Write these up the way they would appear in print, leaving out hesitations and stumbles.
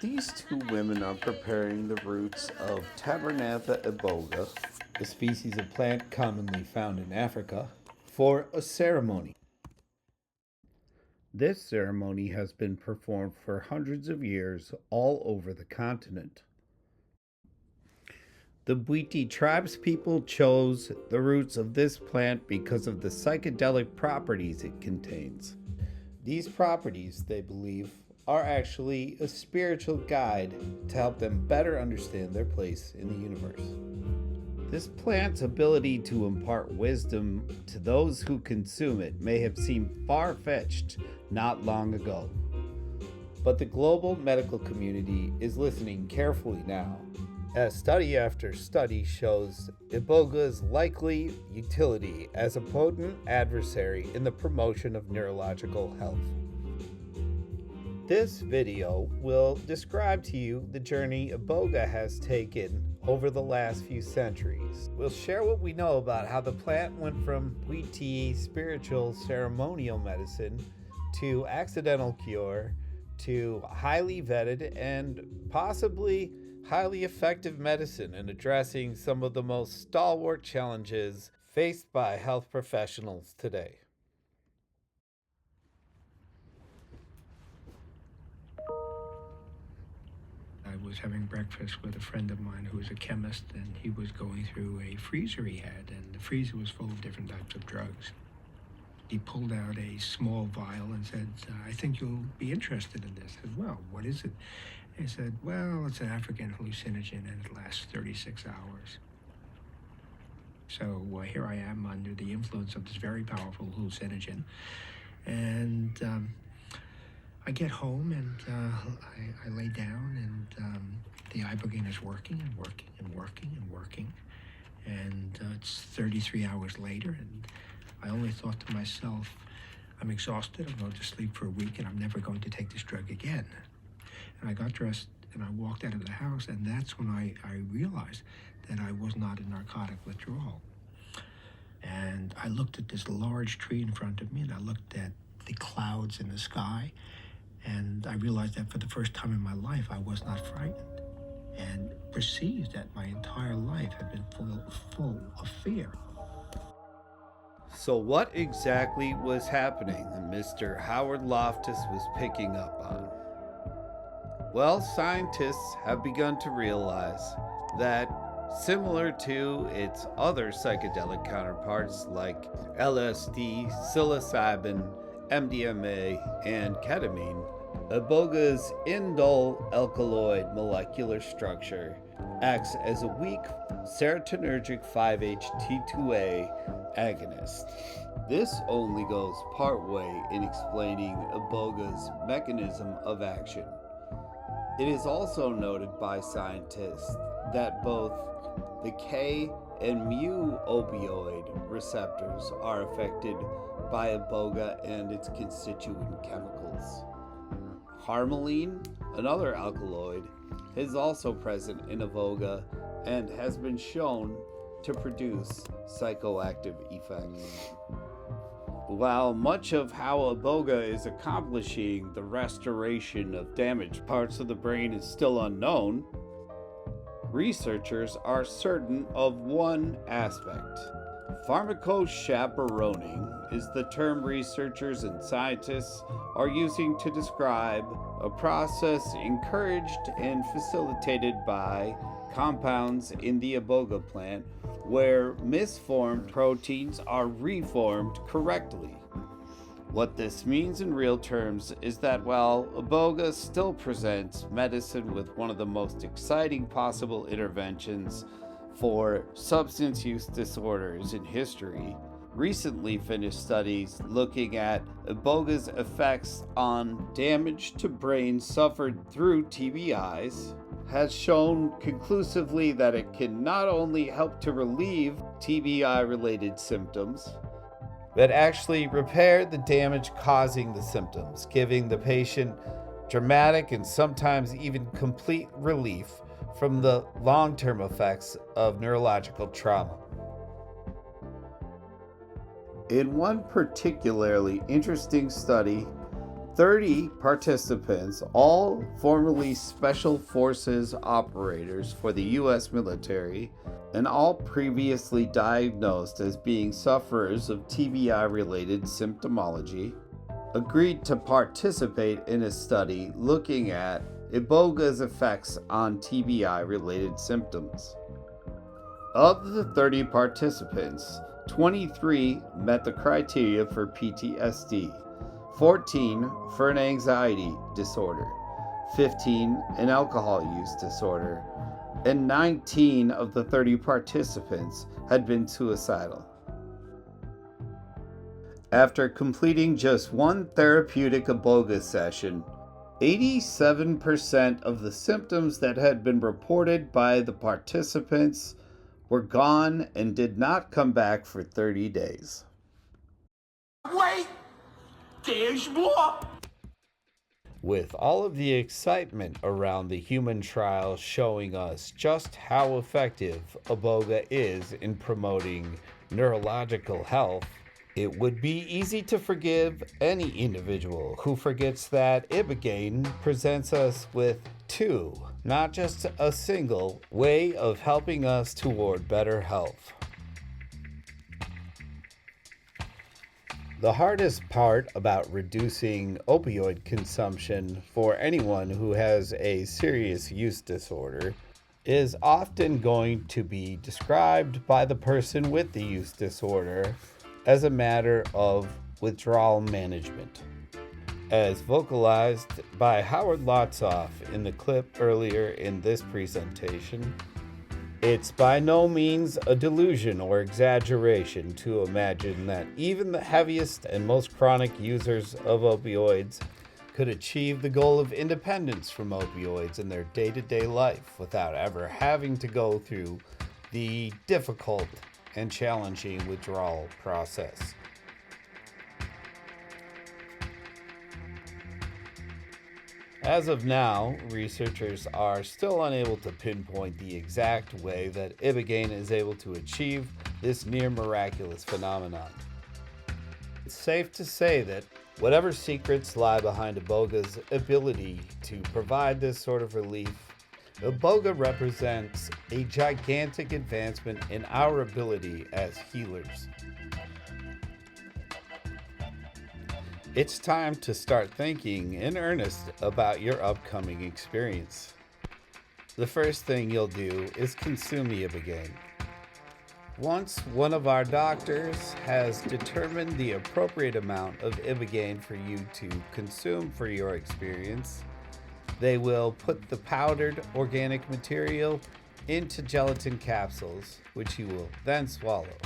These two women are preparing the roots of Tabernantha iboga, a species of plant commonly found in Africa, for a ceremony. This ceremony has been performed for hundreds of years all over the continent. The Bwiti tribespeople chose the roots of this plant because of the psychedelic properties it contains. These properties, they believe, are actually a spiritual guide to help them better understand their place in the universe. This plant's ability to impart wisdom to those who consume it may have seemed far-fetched not long ago. But the global medical community is listening carefully now, as study after study shows iboga's likely utility as a potent adversary in the promotion of neurological health. This video will describe to you the journey iboga has taken over the last few centuries. We'll share what we know about how the plant went from Bwiti spiritual ceremonial medicine to accidental cure to highly vetted and possibly highly effective medicine in addressing some of the most stalwart challenges faced by health professionals today. I was having breakfast with a friend of mine who was a chemist, and he was going through a freezer he had, and the freezer was full of different types of drugs. He pulled out a small vial and said, I think you'll be interested in this. I said, well, what is it? He said, well, it's an African hallucinogen, and it lasts 36 hours. So here I am under the influence of this very powerful hallucinogen, and I get home and I lay down, and the Ibogaine is working and working and working and working. And it's 33 hours later, and I only thought to myself, I'm exhausted, I'm going to sleep for a week, and I'm never going to take this drug again. And I got dressed and I walked out of the house, and that's when I realized that I was not in narcotic withdrawal. And I looked at this large tree in front of me, and I looked at the clouds in the sky, and I realized that for the first time in my life, I was not frightened, and perceived that my entire life had been full of fear. So what exactly was happening that Mr. Howard Loftus was picking up on? Well, scientists have begun to realize that similar to its other psychedelic counterparts like LSD, psilocybin, MDMA, and ketamine, iboga's indole alkaloid molecular structure acts as a weak serotonergic 5-HT2A agonist. This only goes partway in explaining iboga's mechanism of action. It is also noted by scientists that both the K and mu opioid receptors are affected by iboga and its constituent chemicals. Harmaline, another alkaloid, is also present in iboga and has been shown to produce psychoactive effects. While much of how iboga is accomplishing the restoration of damaged parts of the brain is still unknown, researchers are certain of one aspect. Pharmacochaperoning is the term researchers and scientists are using to describe a process encouraged and facilitated by compounds in the iboga plant where misformed proteins are reformed correctly. What this means in real terms is that while iboga still presents medicine with one of the most exciting possible interventions for substance use disorders in history, recently finished studies looking at iboga's effects on damage to brain suffered through TBIs has shown conclusively that it can not only help to relieve TBI-related symptoms, but actually repair the damage causing the symptoms, giving the patient dramatic and sometimes even complete relief from the long-term effects of neurological trauma. In one particularly interesting study, 30 participants, all formerly Special Forces operators for the U.S. military, and all previously diagnosed as being sufferers of TBI-related symptomology, agreed to participate in a study looking at Iboga's effects on TBI-related symptoms. Of the 30 participants, 23 met the criteria for PTSD, 14 for an anxiety disorder, 15 an alcohol use disorder, and 19 of the 30 participants had been suicidal. After completing just one therapeutic Iboga session, 87% of the symptoms that had been reported by the participants were gone and did not come back for 30 days. Wait! There's more! With all of the excitement around the human trial showing us just how effective Iboga is in promoting neurological health, it would be easy to forgive any individual who forgets that Ibogaine presents us with two, not just a single, way of helping us toward better health. The hardest part about reducing opioid consumption for anyone who has a serious use disorder is often going to be described by the person with the use disorder as a matter of withdrawal management. As vocalized by Howard Lotsoff in the clip earlier in this presentation, it's by no means a delusion or exaggeration to imagine that even the heaviest and most chronic users of opioids could achieve the goal of independence from opioids in their day-to-day life without ever having to go through the difficult and challenging withdrawal process. As of now, researchers are still unable to pinpoint the exact way that Ibogaine is able to achieve this near miraculous phenomenon. It's safe to say that whatever secrets lie behind Iboga's ability to provide this sort of relief, Iboga represents a gigantic advancement in our ability as healers. It's time to start thinking in earnest about your upcoming experience. The first thing you'll do is consume the Ibogaine. Once one of our doctors has determined the appropriate amount of Ibogaine for you to consume for your experience, they will put the powdered organic material into gelatin capsules, which you will then swallow.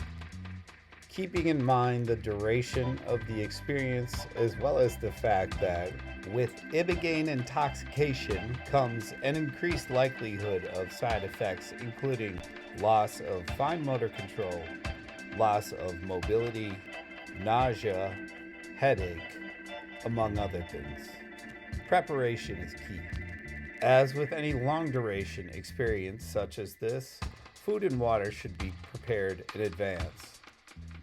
Keeping in mind the duration of the experience, as well as the fact that with Ibogaine intoxication comes an increased likelihood of side effects, including loss of fine motor control, loss of mobility, nausea, headache, among other things. Preparation is key. As with any long-duration experience such as this, food and water should be prepared in advance.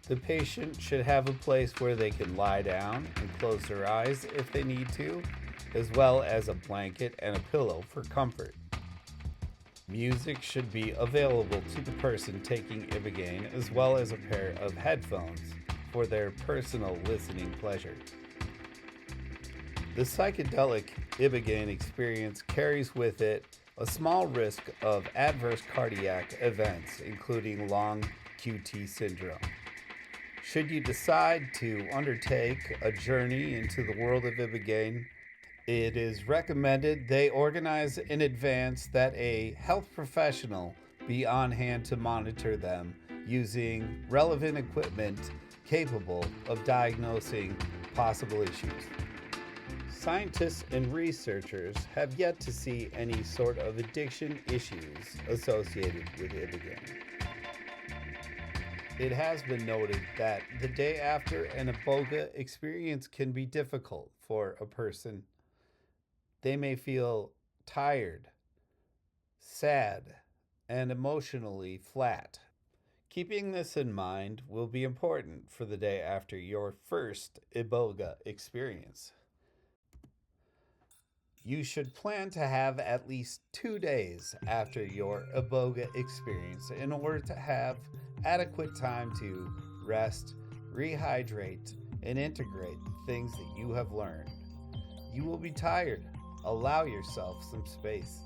The patient should have a place where they can lie down and close their eyes if they need to, as well as a blanket and a pillow for comfort. Music should be available to the person taking Ibogaine, as well as a pair of headphones for their personal listening pleasure. The psychedelic Ibogaine experience carries with it a small risk of adverse cardiac events, including long QT syndrome. Should you decide to undertake a journey into the world of Ibogaine, it is recommended they organize in advance that a health professional be on hand to monitor them using relevant equipment capable of diagnosing possible issues. Scientists and researchers have yet to see any sort of addiction issues associated with Ibogaine. It has been noted that the day after an Iboga experience can be difficult for a person. They may feel tired, sad, and emotionally flat. Keeping this in mind will be important for the day after your first Iboga experience. You should plan to have at least 2 days after your Iboga experience in order to have adequate time to rest, rehydrate, and integrate things that you have learned. You will be tired. Allow yourself some space.